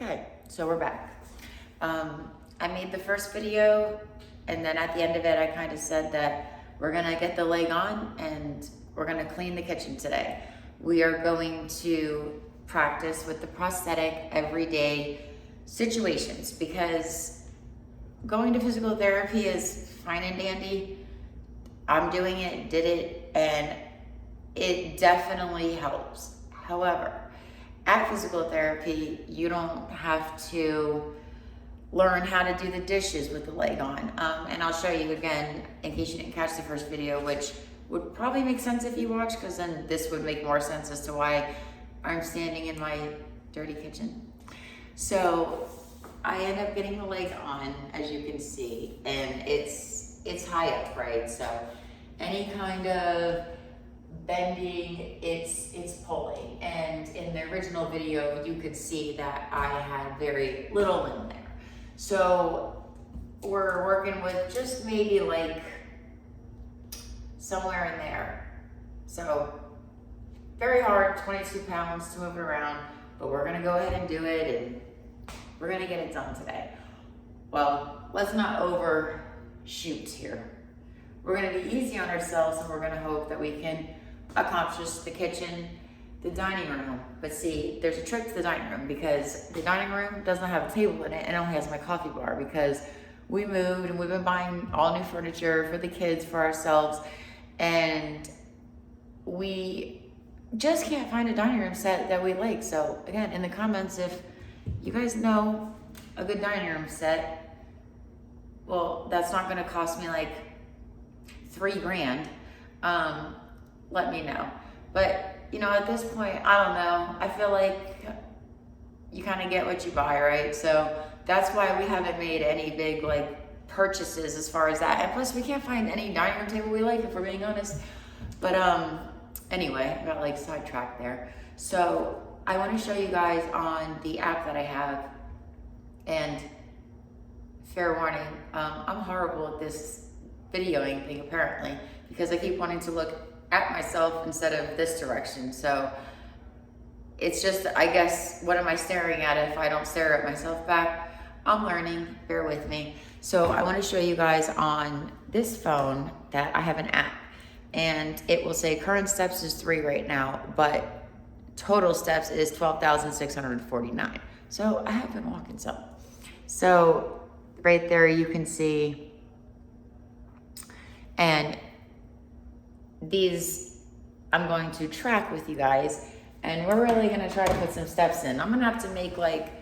Okay, so we're back. I made the first video, and then at the end of it, I kind of said that we're gonna get the leg on and we're gonna clean the kitchen today. We are going to practice with the prosthetic everyday situations because going to physical therapy is fine and dandy. I'm doing it, did it, and it definitely helps. However, at physical therapy, you don't have to learn how to do the dishes with the leg on. And I'll show you again, in case you didn't catch the first video, which would probably make sense if you watch, because then this would make more sense as to why I'm standing in my dirty kitchen. So I end up getting the leg on, as you can see, and it's high up, right? So any kind of bending, it's pulling. And in the original video, you could see that I had very little in there. So we're working with just maybe like somewhere in there. So very hard, 22 pounds to move it around, but we're gonna go ahead and do it, and we're gonna get it done today. Well, let's not overshoot here. We're gonna be easy on ourselves, and we're gonna hope that we can accomplish the kitchen, the dining room. But see, there's a trick to the dining room, because the dining room doesn't have a table in it, and only has my coffee bar, because we moved and we've been buying all new furniture for the kids, for ourselves, and we just can't find a dining room set that we like. So again, in the comments, if you guys know a good dining room set, well, that's not gonna cost me like $3,000. Let me know. But at this point, I don't know. I feel like you kind of get what you buy, right? So that's why we haven't made any big like purchases as far as that. And plus, we can't find any dining room table we like, if we're being honest. But anyway, I got like sidetracked there. So I want to show you guys on the app that I have. And fair warning, I'm horrible at this videoing thing apparently, because I keep wanting to look at myself instead of this direction. So it's just, I guess, what am I staring at if I don't stare at myself back? I'm learning, bear with me. So I want to show you guys on this phone that I have an app, and it will say current steps is 3 right now, but total steps is 12,649. So I have been walking some. So right there you can see, and these I'm going to track with you guys, and we're really going to try to put some steps in. I'm going to have to make like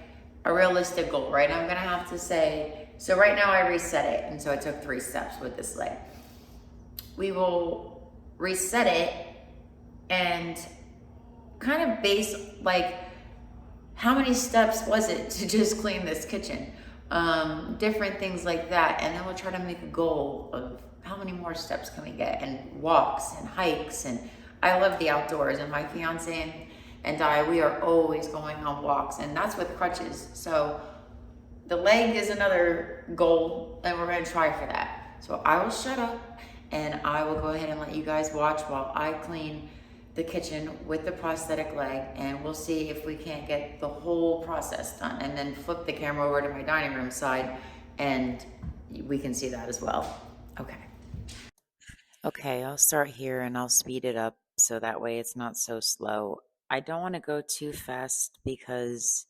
a realistic goal, right? I'm going to have to say, so right now I reset it, and so I took 3 steps with this leg. We will reset it and kind of base like, how many steps was it to just clean this kitchen? Different things like that. And then we'll try to make a goal of how many more steps can we get, and walks and hikes. And I love the outdoors, and my fiance and I, we are always going on walks, and that's with crutches. So the leg is another goal, and we're gonna try for that. So I will shut up, and I will go ahead and let you guys watch while I clean the kitchen with the prosthetic leg, and we'll see if we can't get the whole process done, and then flip the camera over to my dining room side and we can see that as well. Okay, I'll start here and I'll speed it up so that way it's not so slow. I don't want to go too fast because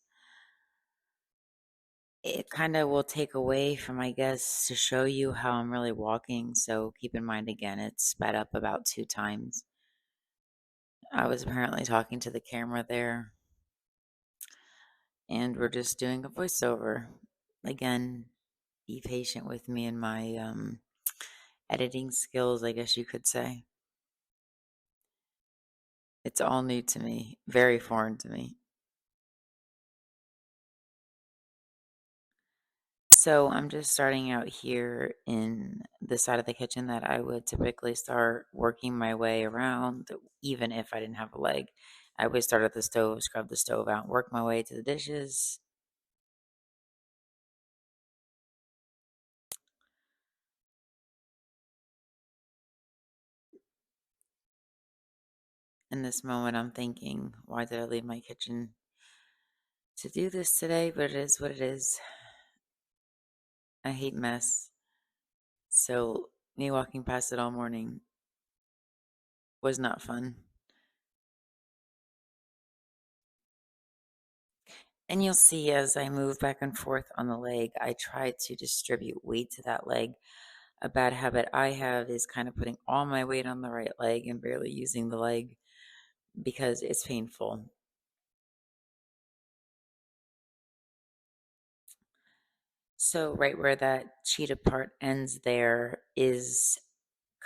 it kind of will take away from, I guess, to show you how I'm really walking. So keep in mind, again, it's sped up about 2 times. I was apparently talking to the camera there, and we're just doing a voiceover. Again, be patient with me and my editing skills, I guess you could say. It's all new to me, very foreign to me. So I'm just starting out here in the side of the kitchen that I would typically start working my way around, even if I didn't have a leg. I would start at the stove, scrub the stove out, work my way to the dishes. In this moment, I'm thinking, why did I leave my kitchen to do this today, but it is what it is. I hate mess. So, me walking past it all morning was not fun. And you'll see as I move back and forth on the leg, I try to distribute weight to that leg. A bad habit I have is kind of putting all my weight on the right leg and barely using the leg because it's painful. So, right where that cheetah part ends there is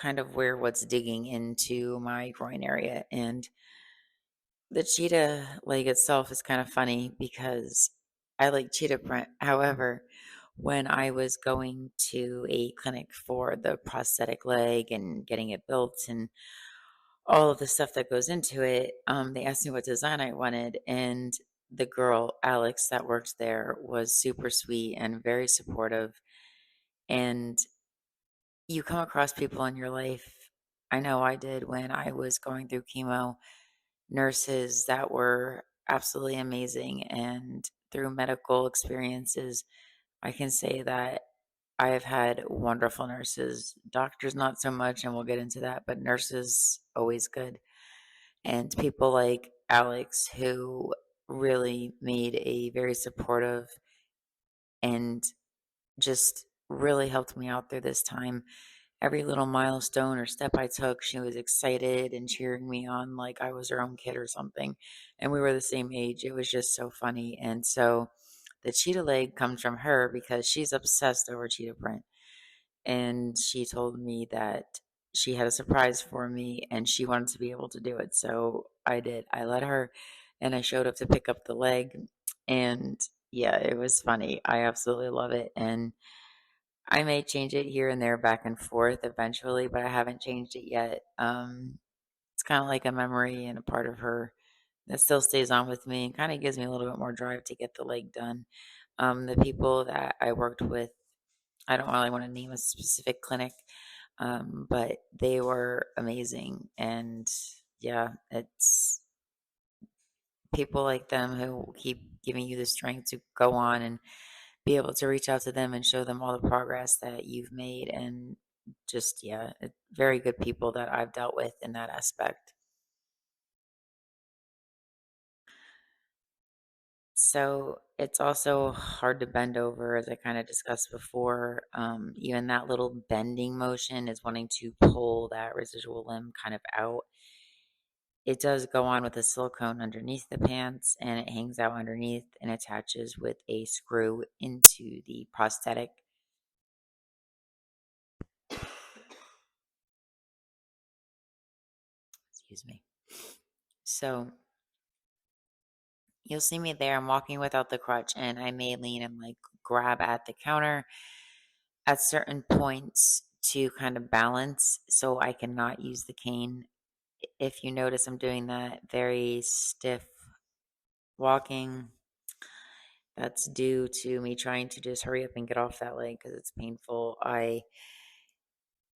kind of where what's digging into my groin area. And the cheetah leg itself is kind of funny because I like cheetah print. However, when I was going to a clinic for the prosthetic leg and getting it built and all of the stuff that goes into it, they asked me what design I wanted. And the girl, Alex, that worked there was super sweet and very supportive. And you come across people in your life. I know I did when I was going through chemo, nurses that were absolutely amazing. And through medical experiences, I can say that I have had wonderful nurses. Doctors, not so much, and we'll get into that, but nurses, always good. And people like Alex, who really made a very supportive and just really helped me out through this time. Every little milestone or step I took, she was excited and cheering me on like I was her own kid or something. And we were the same age. It was just so funny. And so the cheetah leg comes from her because she's obsessed over cheetah print. And she told me that she had a surprise for me and she wanted to be able to do it. So I did. I let her and I showed up to pick up the leg. And yeah, it was funny. I absolutely love it. And I may change it here and there back and forth eventually, but I haven't changed it yet. It's kind of like a memory and a part of her that still stays on with me and kind of gives me a little bit more drive to get the leg done. The people that I worked with, I don't really want to name a specific clinic, but they were amazing. And yeah, it's people like them who keep giving you the strength to go on and be able to reach out to them and show them all the progress that you've made. And just, yeah, very good people that I've dealt with in that aspect. So it's also hard to bend over, as I kind of discussed before. Even that little bending motion is wanting to pull that residual limb kind of out. It does go on with a silicone underneath the pants and it hangs out underneath and attaches with a screw into the prosthetic. Excuse me. So you'll see me there. I'm walking without the crutch and I may lean and like grab at the counter at certain points to kind of balance so I cannot use the cane. If you notice, I'm doing that very stiff walking. That's due to me trying to just hurry up and get off that leg because it's painful. I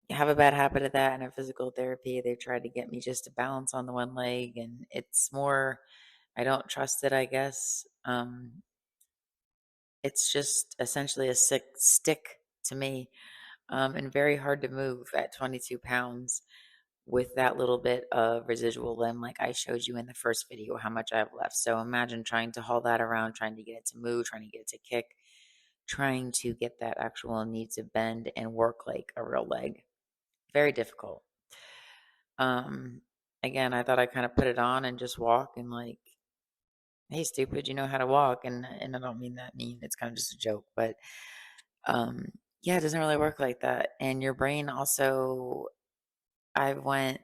have a bad habit of that in a physical therapy. They tried to get me just to balance on the one leg, and it's more, I don't trust it, I guess. It's just essentially a sick stick to me, and very hard to move at 22 pounds with that little bit of residual limb, like I showed you in the first video, how much I have left. So imagine trying to haul that around, trying to get it to move, trying to get it to kick, trying to get that actual knee to bend and work like a real leg. Very difficult. Um, Again, I thought I kind of put it on and just walk and like, hey, stupid, you know how to walk, and I don't mean that mean. It's kind of just a joke, but um, yeah, it doesn't really work like that. And your brain also, I went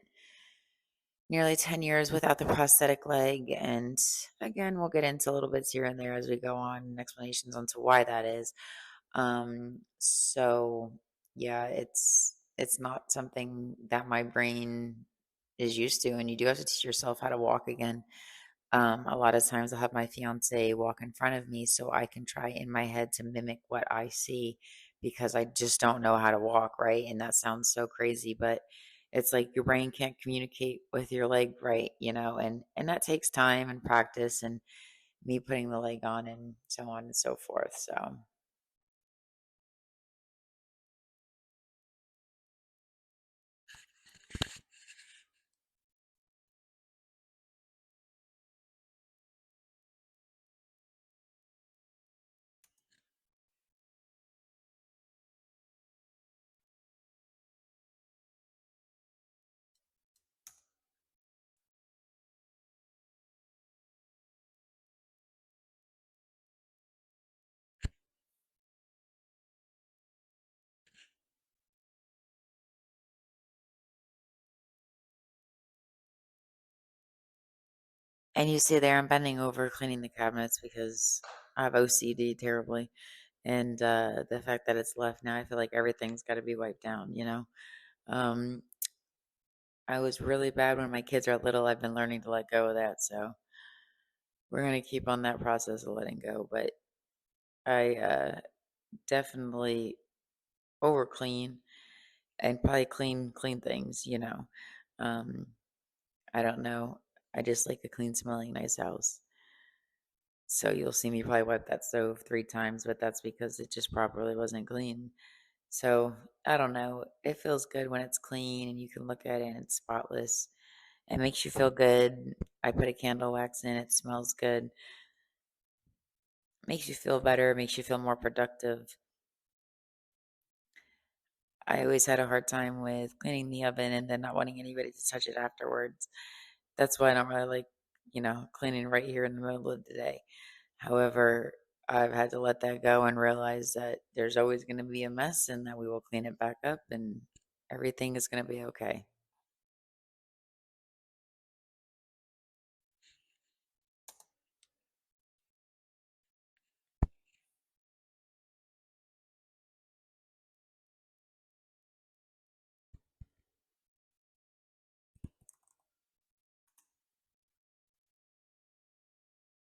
nearly 10 years without the prosthetic leg, and again, we'll get into little bits here and there as we go on and explanations onto why that is. So yeah, it's not something that my brain is used to, and you do have to teach yourself how to walk again. A lot of times I'll have my fiance walk in front of me so I can try in my head to mimic what I see because I just don't know how to walk, right? And that sounds so crazy, but it's like your brain can't communicate with your leg right, and that takes time and practice and me putting the leg on and so on and so forth. So, and you see there, I'm bending over cleaning the cabinets because I have OCD terribly. And the fact that it's left now, I feel like everything's got to be wiped down, you know? Um, I was really bad when my kids are little. I've been learning to let go of that. So we're going to keep on that process of letting go. But I definitely over clean and probably clean things, you know. Um, I don't know. I just like a clean smelling nice house. So you'll see me probably wipe that stove 3 times, but that's because it just properly wasn't clean. So I don't know. It feels good when it's clean and you can look at it and it's spotless. It makes you feel good. I put a candle wax in, it smells good. Makes you feel better, makes you feel more productive. I always had a hard time with cleaning the oven and then not wanting anybody to touch it afterwards. That's why I don't really like, cleaning right here in the middle of the day. However, I've had to let that go and realize that there's always going to be a mess and that we will clean it back up and everything is going to be okay.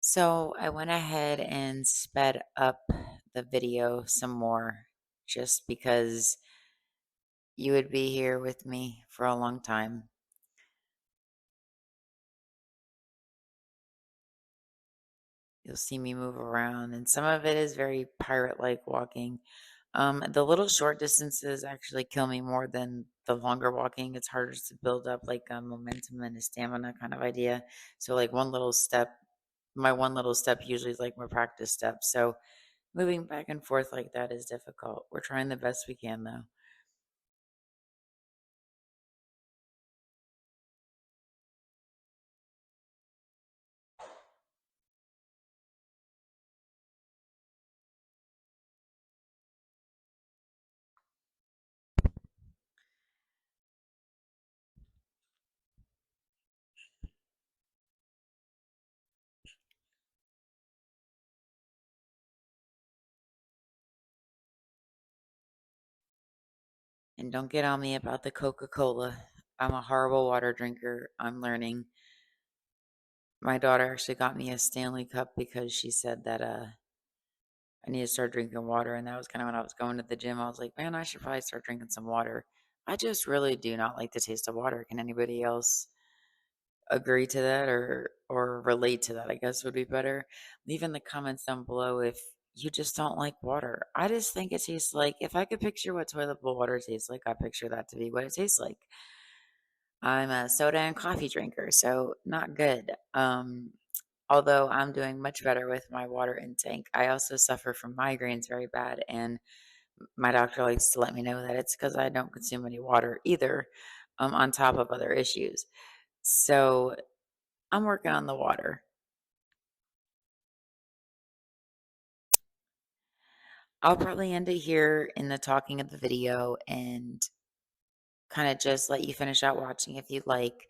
So I went ahead and sped up the video some more just because you would be here with me for a long time. You'll see me move around, and some of it is very pirate-like walking. The little short distances actually kill me more than the longer walking. It's harder to build up like a momentum and a stamina kind of idea. So like my one little step usually is like my practice step. So moving back and forth like that is difficult. We're trying the best we can though. And don't get on me about the Coca-Cola. I'm a horrible water drinker. I'm learning. My daughter actually got me a Stanley Cup because she said that I need to start drinking water. And that was kind of when I was going to the gym. I was like, man, I should probably start drinking some water. I just really do not like the taste of water. Can anybody else agree to that or relate to that? I guess would be better. Leave in the comments down below if you just don't like water. I just think it tastes like if I could picture what toilet bowl water tastes like, I picture that to be what it tastes like. I'm a soda and coffee drinker, so not good. Although I'm doing much better with my water intake. I also suffer from migraines very bad, and my doctor likes to let me know that it's because I don't consume any water either, on top of other issues. So I'm working on the water. I'll probably end it here in the talking of the video and kind of just let you finish out watching if you'd like.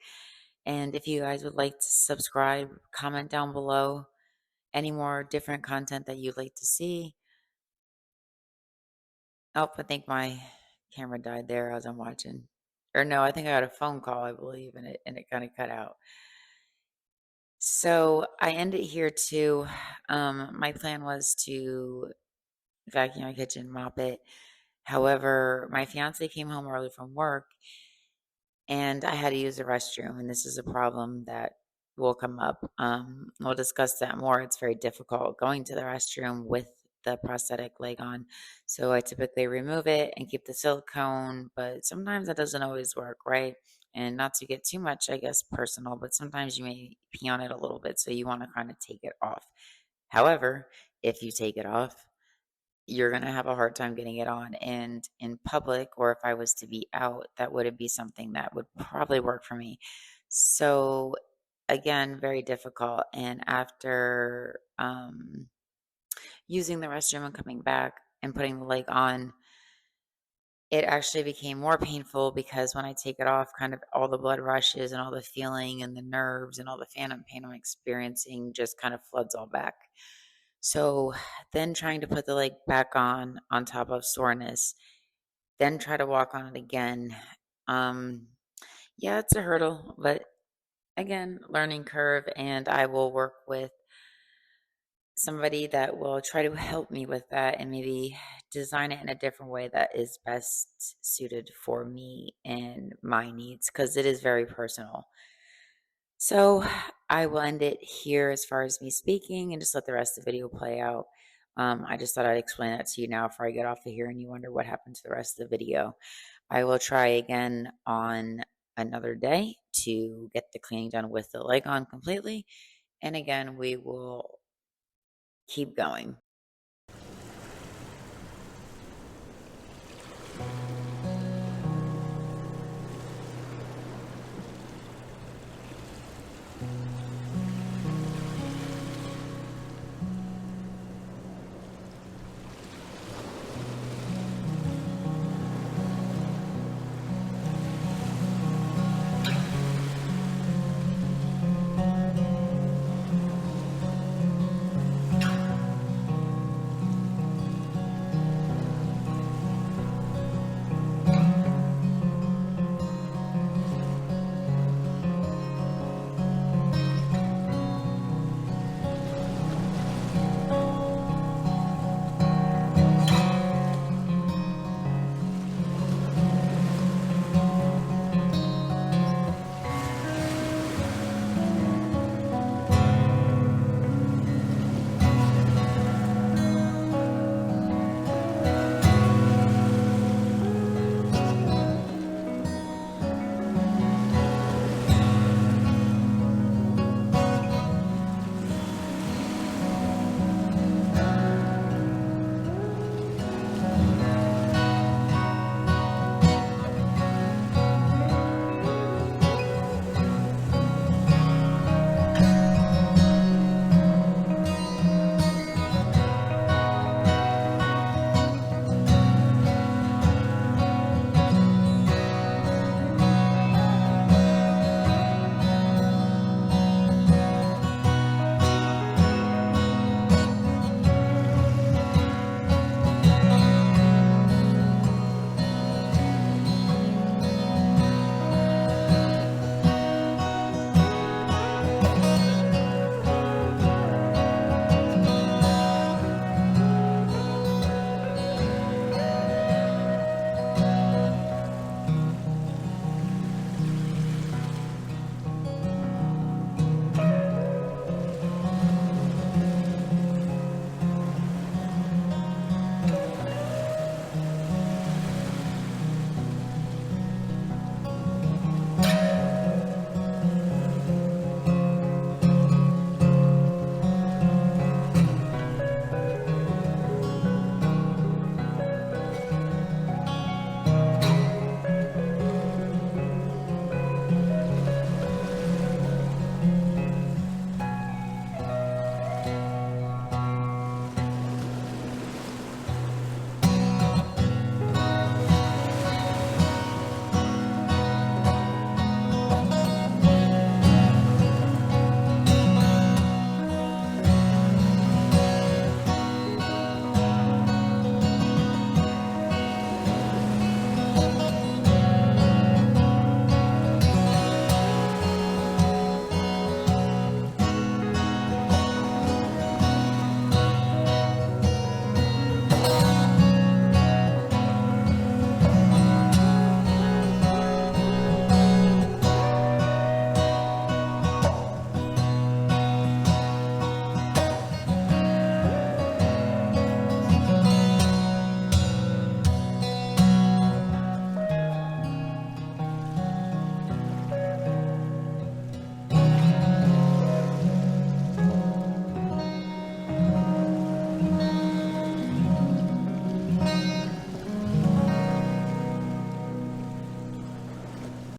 And if you guys would like to subscribe, comment down below any more different content that you'd like to see. Oh, I think my camera died there as I'm watching. Or no, I think I got a phone call, I believe, and it kind of cut out. So I end it here too. My plan was to vacuum my kitchen, mop it. However, my fiance came home early from work and I had to use the restroom, and this is a problem that will come up. We'll discuss that more. It's very difficult going to the restroom with the prosthetic leg on. So I typically remove it and keep the silicone, but sometimes that doesn't always work, right? And not to get too much, I guess, personal, but sometimes you may pee on it a little bit, so you want to kind of take it off. However, if you take it off, you're going to have a hard time getting it on. And in public, or if I was to be out, that wouldn't be something that would probably work for me. So, again, very difficult. And after using the restroom and coming back and putting the leg on, it actually became more painful because when I take it off, kind of all the blood rushes and all the feeling and the nerves and all the phantom pain I'm experiencing just kind of floods all back. So then trying to put the leg back on top of soreness, then try to walk on it again. Um, yeah, it's a hurdle, but again, learning curve, and I will work with somebody that will try to help me with that and maybe design it in a different way that is best suited for me and my needs because it is very personal. So I will end it here as far as me speaking and just let the rest of the video play out. I just thought I'd explain that to you now before I get off of here and you wonder what happened to the rest of the video. I will try again on another day to get the cleaning done with the leg on completely. And again, we will keep going.